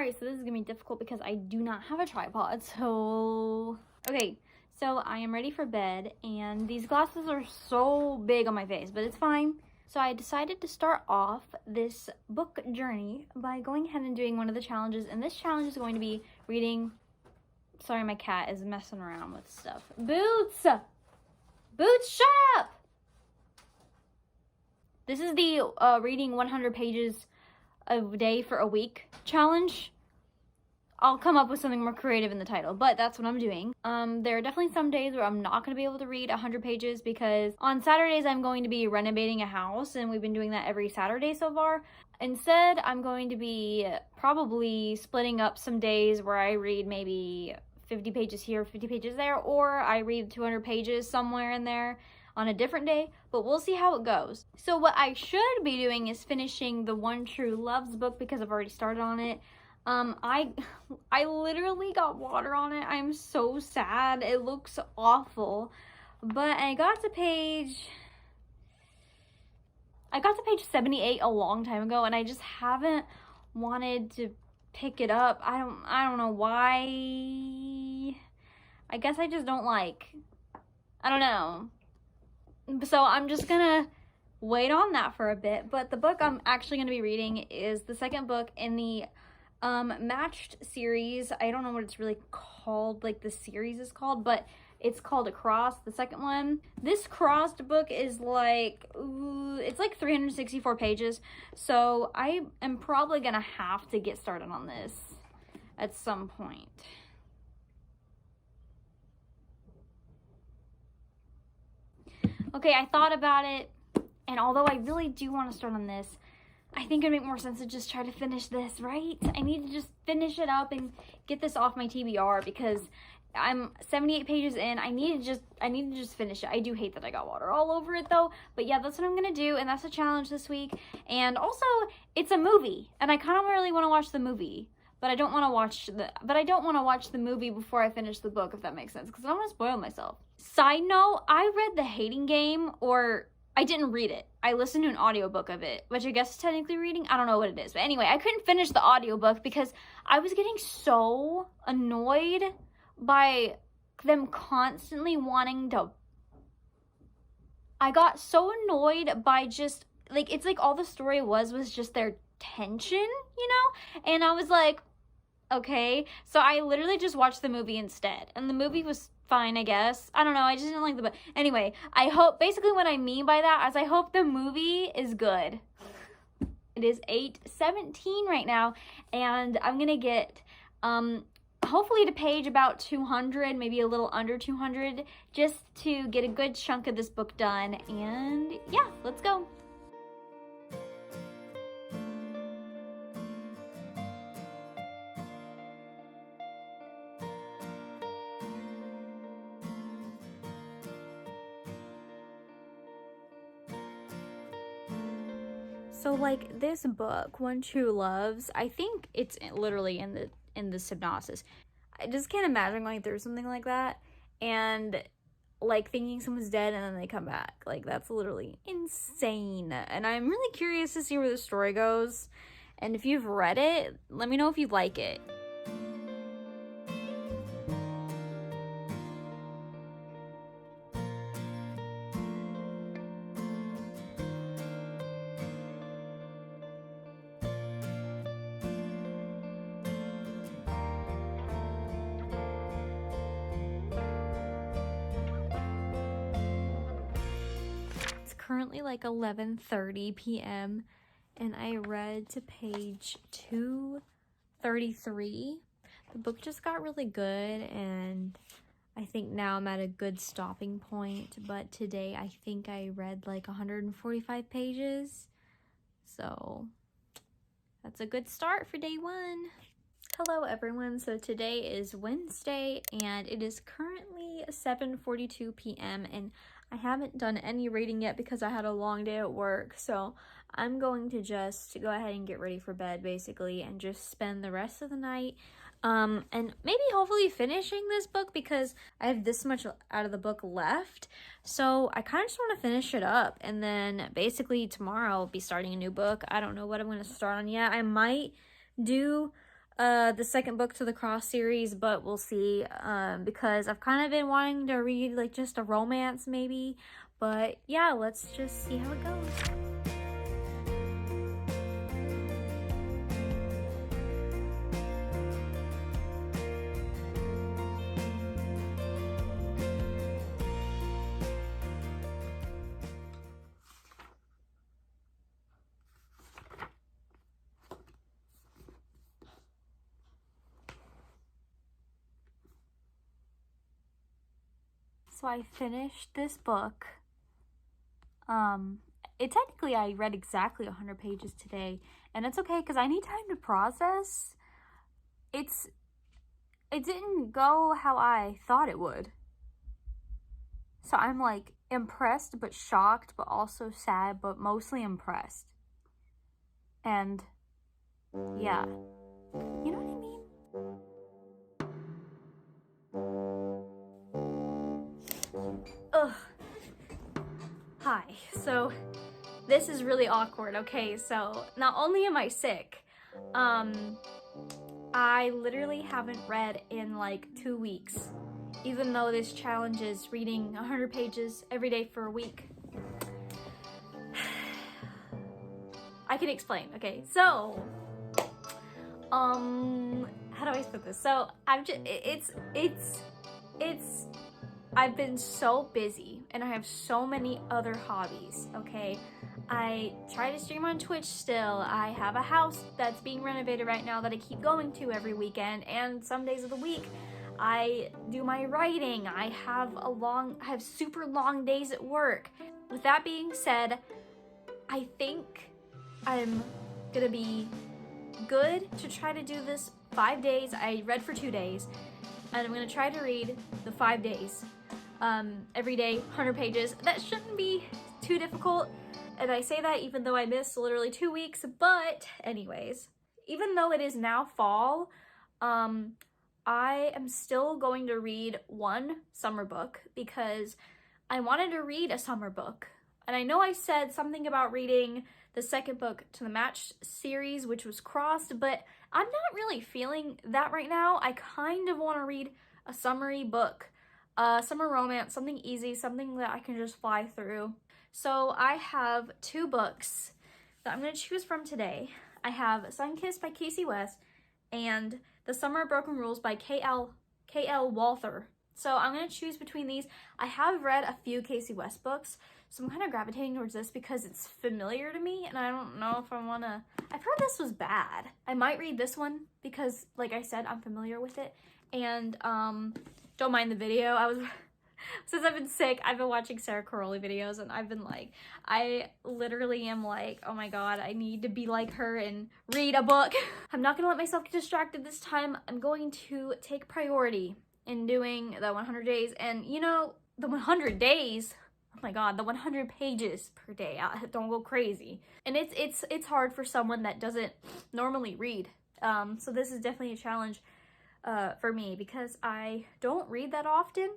Alright, so this is gonna be difficult because I do not have a tripod, so... Okay, so I am ready for bed, and these glasses are so big on my face, but it's fine. So I decided to start off this book journey by going ahead and doing one of the challenges, and this challenge is going to be reading... Sorry, my cat is messing around with stuff. Boots! Boots, shut up! This is the reading 100 pages a day for a week challenge. I'll come up with something more creative in the title, but that's what I'm doing. There are definitely some days where I'm not going to be able to read 100 pages because on Saturdays I'm going to be renovating a house, and we've been doing that every Saturday so far. Instead, I'm going to be probably splitting up some days where I read maybe 50 pages here, 50 pages there, or I read 200 pages somewhere in there on a different day, but we'll see how it goes. So what I should be doing is finishing the One True Loves book because I've already started on it. I literally got water on it. I'm so sad. It looks awful. But I got to page 78 a long time ago, and I just haven't wanted to pick it up. I don't know why. I guess I just don't like. I don't know. So I'm just gonna wait on that for a bit. But the book I'm actually gonna be reading is the second book in the Matched series. I don't know what it's really called, like the series is called, but it's called Across, the second one. This Crossed book is like, it's like 364 pages. So I am probably gonna have to get started on this at some point. Okay, I thought about it, and although I really do want to start on this, I think it'd make more sense to just try to finish this, right? I need to just finish it up and get this off my TBR because I'm 78 pages in. I need to just finish it. I do hate that I got water all over it though, but yeah, that's what I'm gonna do, and that's a challenge this week. And also, it's a movie, and I kind of really want to watch the movie, but I don't want to watch the movie before I finish the book, if that makes sense, because I don't want to spoil myself. Side note, I read The Hating Game, or I didn't read it. I listened to an audiobook of it, which I guess is technically reading. I don't know what it is. But anyway, I couldn't finish the audiobook because I was getting so annoyed by them constantly wanting to... I got so annoyed by just, like, it's like all the story was just their tension, you know? And I was like, okay. So I literally just watched the movie instead. And the movie was fine, I guess. I don't know. I just didn't like the book. Anyway, I hope, basically what I mean by that is I hope the movie is good. It is 8:17 right now, and I'm gonna get, hopefully to page about 200, maybe a little under 200, just to get a good chunk of this book done. And yeah, let's go. So like this book, One True Loves, I think it's literally in the synopsis. I just can't imagine going through something like that and like thinking someone's dead and then they come back. Like that's literally insane. And I'm really curious to see where the story goes. And if you've read it, let me know if you like it. Currently like 11:30 p.m. and I read to page 233. The book just got really good, and I think now I'm at a good stopping point, but today I think I read like 145 pages, so that's a good start for day one. Hello everyone, so today is Wednesday and it is currently 7:42 p.m. and I haven't done any reading yet because I had a long day at work, so I'm going to just go ahead and get ready for bed basically and just spend the rest of the night and maybe hopefully finishing this book because I have this much out of the book left. So I kind of just want to finish it up, and then basically tomorrow I'll be starting a new book. I don't know what I'm going to start on yet. I might do the second book to the Cross series, but we'll see, because I've kind of been wanting to read like just a romance maybe, but yeah, let's just see how it goes. So I finished this book. Technically I read exactly 100 pages today, and it's okay because I need time to process. It didn't go how I thought it would. So I'm like impressed but shocked but also sad but mostly impressed. And yeah, you know what I mean? Ugh. Hi. So this is really awkward, okay? So not only am I sick, I literally haven't read in like 2 weeks, even though this challenge is reading 100 pages every day for a week. I can explain, okay? So, how do I put this? So I've just, I've been so busy and I have so many other hobbies, okay? I try to stream on Twitch still. I have a house that's being renovated right now that I keep going to every weekend, and some days of the week I do my writing. I have super long days at work. With that being said, I think I'm gonna be good to try to do this 5 days. I read for 2 days, and I'm gonna try to read the 5 days. Every day, 100 pages. That shouldn't be too difficult. And I say that even though I missed literally 2 weeks, but anyways, even though it is now fall, I am still going to read one summer book because I wanted to read a summer book. And I know I said something about reading the second book to the Match series, which was Crossed, but I'm not really feeling that right now. I kind of want to read a summery book, summer romance, something easy, something that I can just fly through. So I have 2 books that I'm going to choose from today. I have Sunkissed by Casey West and The Summer of Broken Rules by K.L. Walther. So I'm going to choose between these. I have read a few Casey West books, so I'm kind of gravitating towards this because it's familiar to me, and I don't know if I want to... I've heard this was bad. I might read this one because, like I said, I'm familiar with it, and don't mind the video. Since I've been sick, I've been watching Sarah Caroli videos, and I've been like, I literally am like, oh my god, I need to be like her and read a book. I'm not gonna let myself get distracted this time. I'm going to take priority in doing the 100 days, and you know, the 100 days, oh my god, the 100 pages per day. Don't go crazy. And it's hard for someone that doesn't normally read. So this is definitely a challenge for me because I don't read that often.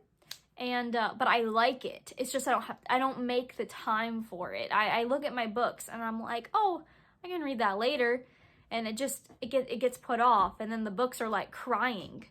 And but I like it. It's just I don't make the time for it. I look at my books and I'm like, oh, I can read that later, and it gets put off, and then the books are like crying.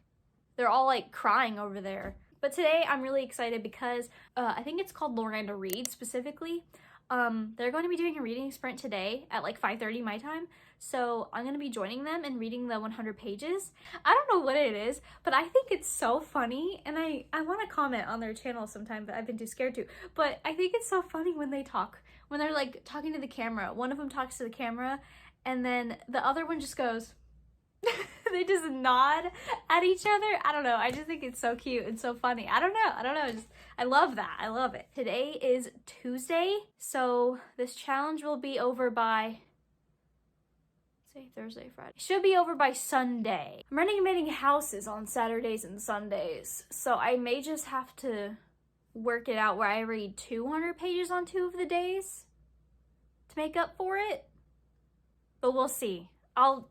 They're all like crying over there. But today I'm really excited because I think it's called Loranda Reads specifically. They're going to be doing a reading sprint today at like 5:30 my time. So I'm going to be joining them and reading the 100 pages. I don't know what it is, but I think it's so funny. And I want to comment on their channel sometime, but I've been too scared to. But I think it's so funny when they talk, when they're like talking to the camera. One of them talks to the camera and then the other one just goes, they just nod at each other. I don't know. I just think it's so cute and so funny. I don't know. I love that. I love it. Today is Tuesday, so this challenge will be over by, say, Thursday, Friday. It should be over by Sunday. I'm renovating houses on Saturdays and Sundays, so I may just have to work it out where I read 200 pages on 2 of the days to make up for it. But we'll see. I'll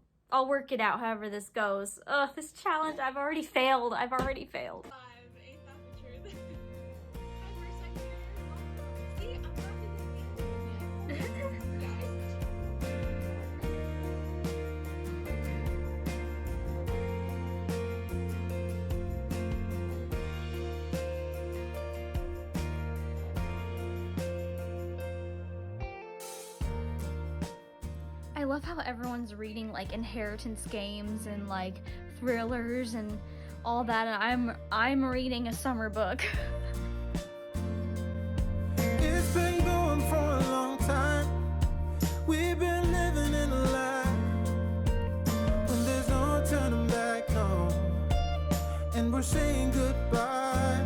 work it out however this goes. Ugh, this challenge, I've already failed. I love how everyone's reading like inheritance games and like thrillers and all that, and I'm reading a summer book. It's been going for a long time. We've been living in a lie when there's no turning back, no. And we're saying goodbye.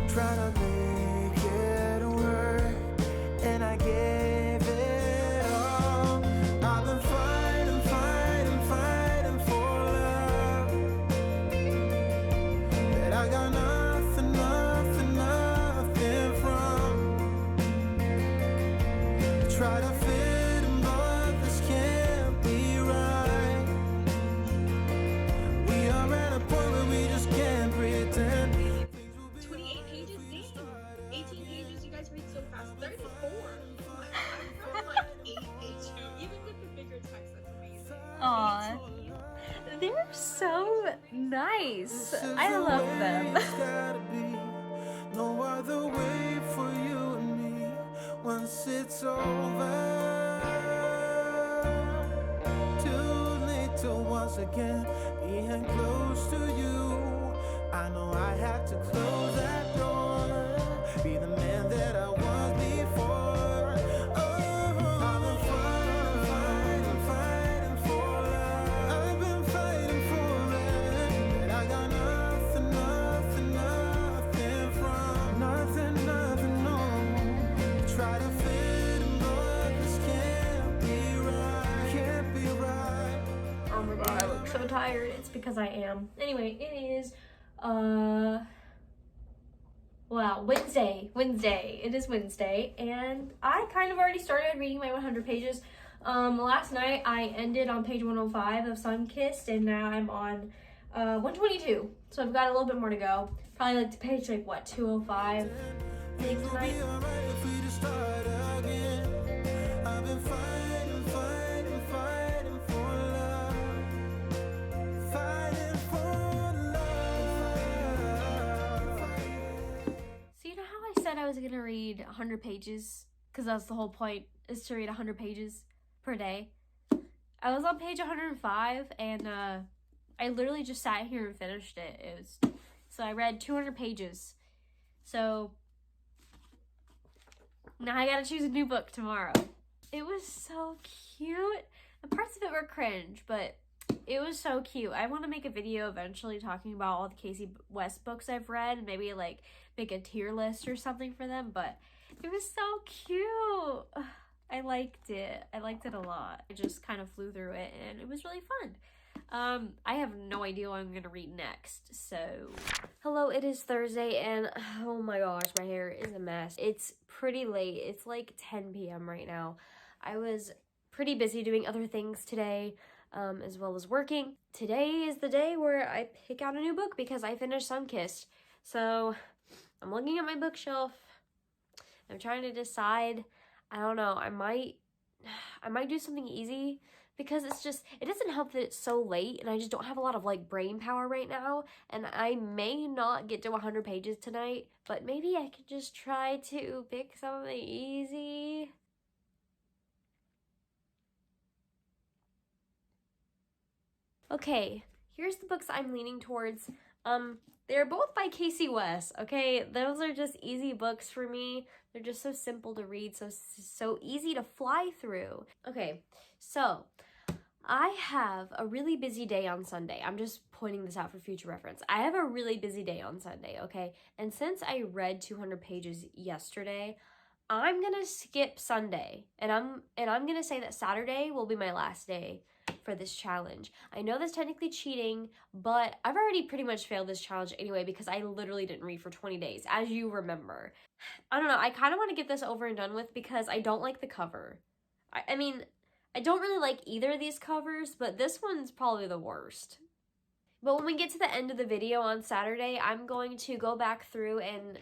Try to make it work, and I gave it all. I've been fighting, fighting, fighting for love, that I got nothing, nothing, nothing from. Try to fit in, but this can't be right. We are at a point where we just can't pretend. 28 pages? Damn. 18 pages, you guys read so fast. 34. I'm from like 8 pages. Even with the bigger text, that's amazing. Aw. They're so nice. I love them. Gotta be no other way for you and me once it's over. Too late to once again being close to you. I know I had to close that door, be the man that I was before. Oh, I've been fighting, fighting, fighting for love. I've been fighting for it, and I got nothing, nothing, nothing from. Nothing, nothing, no. Try to fit in, but this can't be right. Can't be right. Oh my god, I look so tired. It's because I am. Anyway, it is wow, Wednesday. It is Wednesday, and I kind of already started reading my 100 pages. Last night I ended on page 105 of Sun-Kissed, and now I'm on 122. So I've got a little bit more to go. Probably like to page like what, 205 I think tonight. If we just start again, I've been fighting, fighting, fighting for love, fighting for love. So you know how I said I was gonna read 100 pages? Because that's the whole point, is to read 100 pages per day. I was on page 105, and I literally just sat here and finished it. So I read 200 pages. So now I gotta choose a new book tomorrow. It was so cute. The parts of it were cringe, but it was so cute. I want to make a video eventually talking about all the Casey West books I've read, and maybe like make a tier list or something for them, but it was so cute. I liked it. I liked it a lot. I just kind of flew through it, and it was really fun. I have no idea what I'm gonna read next, so. Hello, it is Thursday, and oh my gosh, my hair is a mess. It's pretty late. It's like 10 p.m. right now. I was pretty busy doing other things today, as well as working. Today is the day where I pick out a new book because I finished Sun-Kissed. So I'm looking at my bookshelf. I'm trying to decide. I don't know. I might do something easy, because it doesn't help that it's so late and I just don't have a lot of like brain power right now, and I may not get to 100 pages tonight, but maybe I could just try to pick something easy. Okay, here's the books I'm leaning towards. They're both by Casey West, okay? Those are just easy books for me. They're just so simple to read, so easy to fly through. Okay, so I have a really busy day on Sunday. I'm just pointing this out for future reference. I have a really busy day on Sunday, okay? And since I read 200 pages yesterday, I'm gonna skip Sunday, and I'm gonna say that Saturday will be my last day for this challenge. I know that's technically cheating, but I've already pretty much failed this challenge anyway because I literally didn't read for 20 days, as you remember. I don't know, I kind of want to get this over and done with because I don't like the cover. I mean, I don't really like either of these covers, but this one's probably the worst. But when we get to the end of the video on Saturday, I'm going to go back through and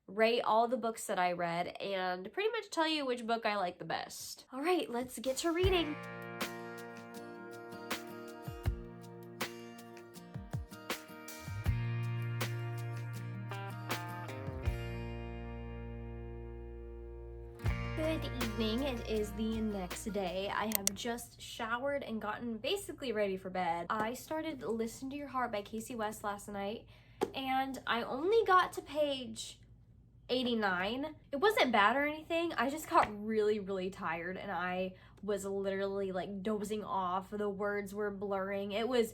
rate all the books that I read and pretty much tell you which book I like the best. All right, let's get to reading. Good evening. evening. It is the next day. I have just showered and gotten basically ready for bed. I started Listen to Your Heart by Casey West last night, and I only got to page 89. It wasn't bad or anything. I just got really tired, and I was literally like dozing off. The words were blurring. It was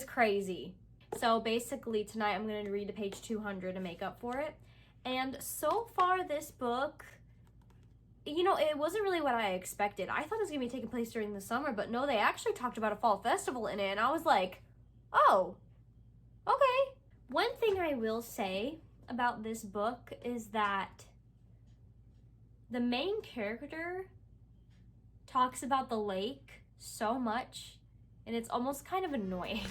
crazy. So basically tonight I'm going to read to page 200 to make up for it. And so far this book, you know, it wasn't really what I expected. I thought it was going to be taking place during the summer, but no, they actually talked about a fall festival in it, and I was like, oh, okay. One thing I will say about this book is that the main character talks about the lake so much, and it's almost kind of annoying.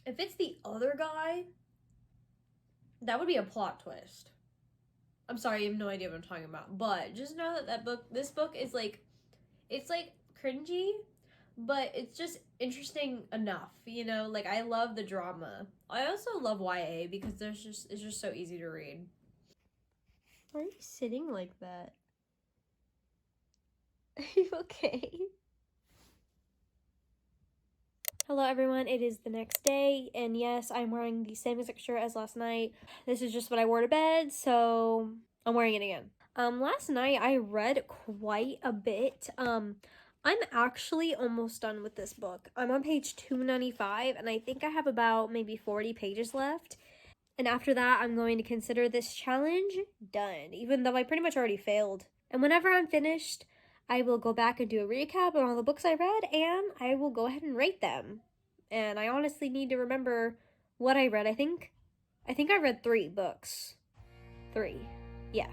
If it's the other guy, that would be a plot twist. I'm sorry, you have no idea what I'm talking about, but just know that this book is like, it's like cringy, but it's just interesting enough, you know? Like, I love the drama. I also love YA because it's just so easy to read. Why are you sitting like that? Are you okay? Hello everyone, it is the next day, and yes, I'm wearing the same exact shirt as last night. This is just what I wore to bed, so I'm wearing it again. Last night I read quite a bit. I'm actually almost done with this book. I'm on page 295, and I think I have about maybe 40 pages left. And after that, I'm going to consider this challenge done, even though I pretty much already failed. And whenever I'm finished, I will go back and do a recap on all the books I read, and I will go ahead and rate them. And I honestly need to remember what I read. I think I read 3 books. 3. Yeah.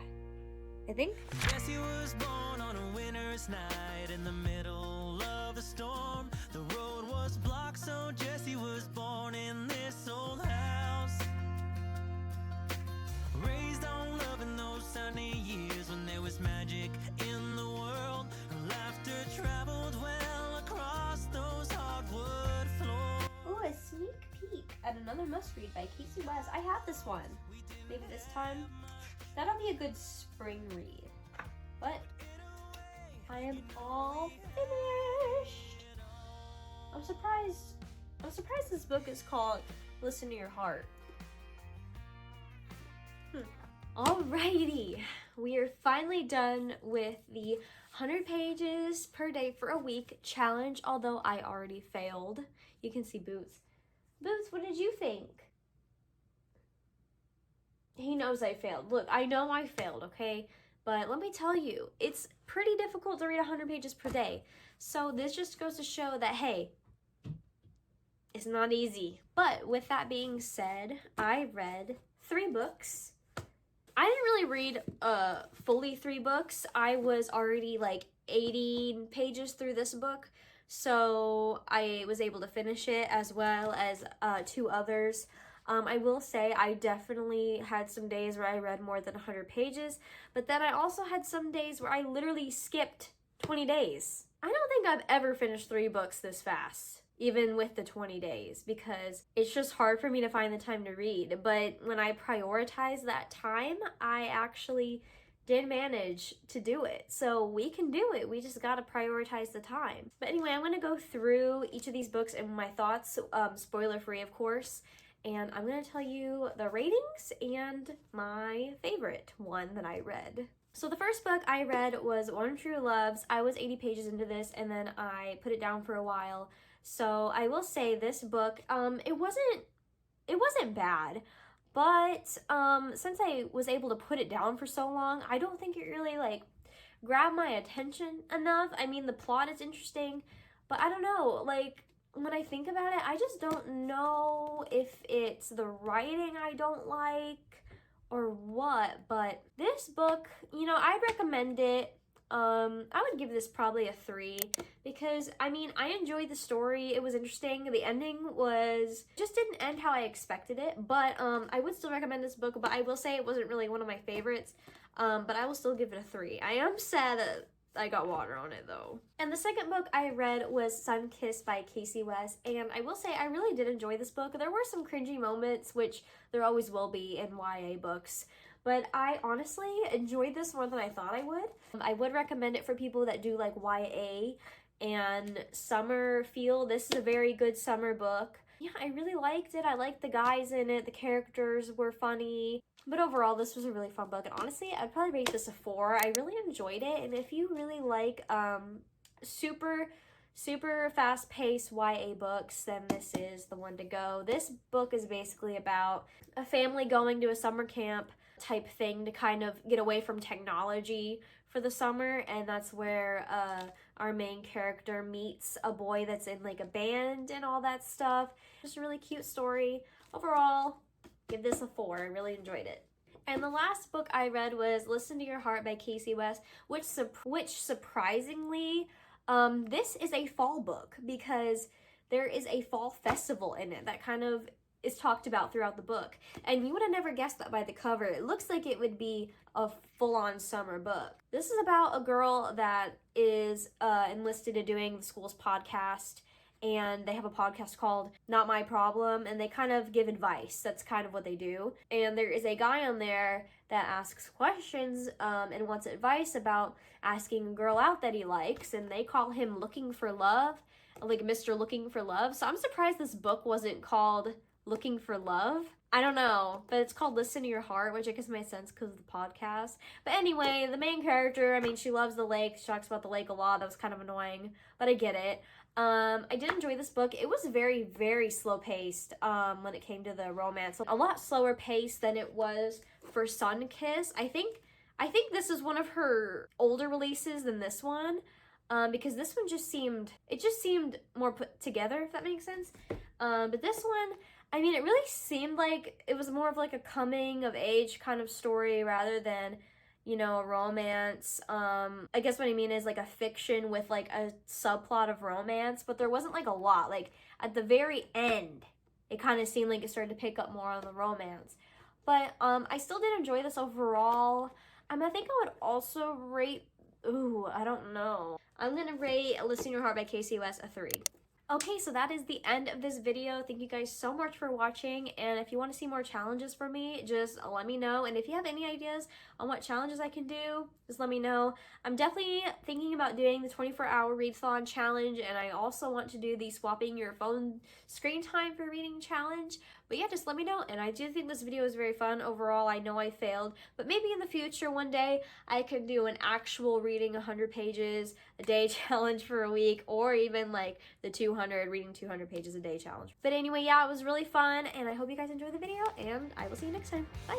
I think. Jesse was born on a winter's night in the middle of the storm. The road was blocked, so Jesse was born in this old house. Raised on love in those sunny years when there was magic in the world. Her laughter traveled well across those hardwood floors. Oh, a sneak peek at another must-read by Casey West. I have this one. Maybe this time. That'll be a good spring read. But I am all finished. I'm surprised this book is called Listen to Your Heart. Alrighty, we are finally done with the 100 pages per day for a week challenge, although I already failed. You can see Boots. Boots, what did you think? He knows I failed. Look, I know I failed, okay? But let me tell you, it's pretty difficult to read 100 pages per day. So this just goes to show that, hey, it's not easy. But with that being said, I read 3 books. I didn't really read fully 3 books. I was already like 80 pages through this book, so I was able to finish it as well as 2 others. I will say I definitely had some days where I read more than 100 pages, but then I also had some days where I literally skipped 20 days. I don't think I've ever finished 3 books this fast, even with the 20 days, because it's just hard for me to find the time to read. But when I prioritize that time, I actually did manage to do it. So we can do it. We just gotta prioritize the time. But anyway, I'm gonna go through each of these books and my thoughts, spoiler free of course, and I'm gonna tell you the ratings and my favorite one that I read. So the first book I read was One True Loves. I was 80 pages into this, and then I put it down for a while. So I will say this book, it wasn't bad, but since I was able to put it down for so long, I don't think it really like grabbed my attention enough. I mean, the plot is interesting, but I don't know, like when I think about it, I just don't know if it's the writing I don't like or what. But this book, you know, I'd recommend it. I would give this probably a 3 because, I mean, I enjoyed the story. It was interesting. The ending just didn't end how I expected it, but I would still recommend this book, but I will say it wasn't really one of my favorites. but I will still give it a 3. I am sad that I got water on it though. And the second book I read was Sun Kissed by Casey West, and I will say I really did enjoy this book. There were some cringy moments, which there always will be in YA books, but I honestly enjoyed this more than I thought I would. I would recommend it for people that do like YA and summer feel. This is a very good summer book. Yeah, I really liked it. I liked the guys in it. The characters were funny. But overall, this was a really fun book. And honestly, I'd probably rate this a 4. I really enjoyed it. And if you really like super fast-paced YA books, then this is the one to go. This book is basically about a family going to a summer camp type thing to kind of get away from technology for the summer, and that's where our main character meets a boy that's in like a band and all that stuff. Just a really cute story. Overall, give this a 4. I really enjoyed it. And the last book I read was Listen to Your Heart by Casey West, which surprisingly, this is a fall book because there is a fall festival in it that kind of is talked about throughout the book. And you would have never guessed that by the cover. It looks like it would be a full-on summer book. This is about a girl that is enlisted in doing the school's podcast, and they have a podcast called Not My Problem, and they kind of give advice. That's kind of what they do. And there is a guy on there that asks questions and wants advice about asking a girl out that he likes, and they call him Looking for Love, like Mr. Looking for Love. So I'm surprised this book wasn't called Looking for Love. I don't know, but it's called Listen to Your Heart, which I guess made sense because of the podcast. But anyway, the main character, I mean, she loves the lake. She talks about the lake a lot. That was kind of annoying, but I get it. I did enjoy this book. It was very slow paced when it came to the romance. A lot slower paced than it was for Sun Kiss. I think this is one of her older releases than this one, because this one just seemed more put together, if that makes sense. But this one, I mean, it really seemed like it was more of like a coming of age kind of story rather than, you know, a romance. I guess what I mean is like a fiction with like a subplot of romance, but there wasn't like a lot. Like at the very end, it kind of seemed like it started to pick up more on the romance. But I still did enjoy this overall. I think I would also rate, I don't know. I'm gonna rate Listen to Your Heart by Casey West a 3. Okay, so that is the end of this video. Thank you guys so much for watching, and if you want to see more challenges from me, just let me know. And if you have any ideas on what challenges I can do, just let me know. I'm definitely thinking about doing the 24-hour readathon challenge, and I also want to do the swapping your phone screen time for reading challenge. But yeah, just let me know, and I do think this video is very fun overall. I know I failed, but maybe in the future one day I could do an actual reading 100 pages a day challenge for a week, or even like the reading 200 pages a day challenge. But anyway, yeah, it was really fun, and I hope you guys enjoyed the video, and I will see you next time. Bye!